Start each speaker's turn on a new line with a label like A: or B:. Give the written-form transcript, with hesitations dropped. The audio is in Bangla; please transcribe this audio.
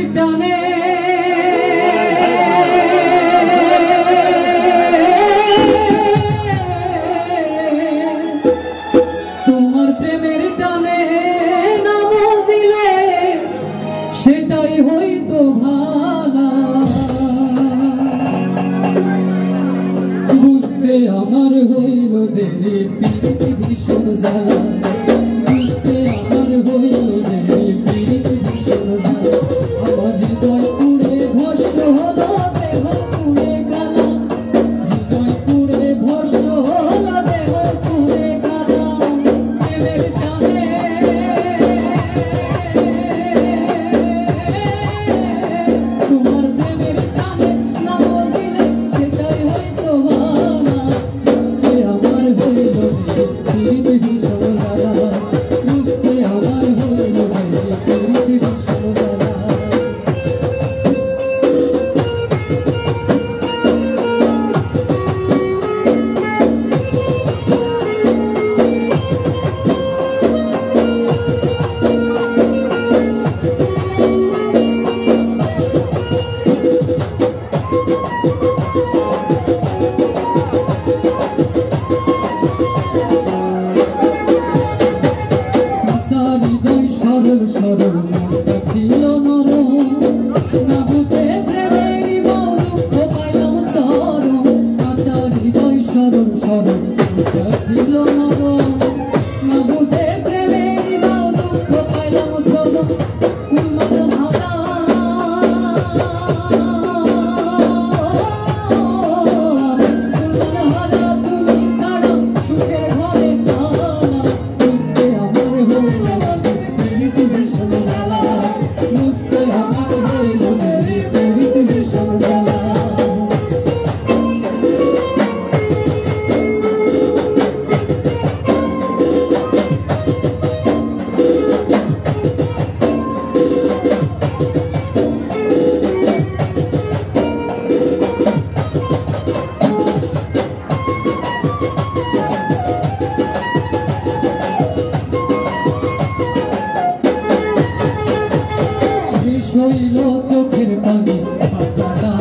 A: টানে তোমার প্রেমের টানে না বুঝিলে সেটাই হইতো ভালা বুঝতে আমার হইল দেরি প্রীতি ভীষণ জ্বালা বুঝতে আমার হইল দেরি প্রীতি ভীষণ জ্বালা আমার হৃদয় পুড়ে ভস্ম হলো দেহ পুড়ে গেলা হৃদয় পুড়ে ভস্ম হলো দেহ পুড়ে গেলা প্রেমের টানে তোমার প্রেমের টানে না বুঝিলে সেটাই হইতো ভালা বুঝতে আমার হইল প্রীতি ভীষণ জ্বালা বুঝতে আমার হইল প্রীতি ভীষণ জ্বালা সরল সরল মনটা ছিল নরম না বুঝে প্রেমের মৌ দুঃখ পাইলাম চরম কাঁচা হৃদয় সরল সরল মনটা ছিল নরম না বুঝে প্রেমের মৌ দুঃখ পাইলাম চরম উন্মাদ হারা উন্মাদ হারা তুমি ছাড়া সুখের ঘরে তালা বুঝতে আমার হইল প্রীতি ভীষণ জ্বালা বুঝতে আমার হইল প্রীতি ভীষণ জ্বালা শেষ হইল চোখের পানি বাঁচাটা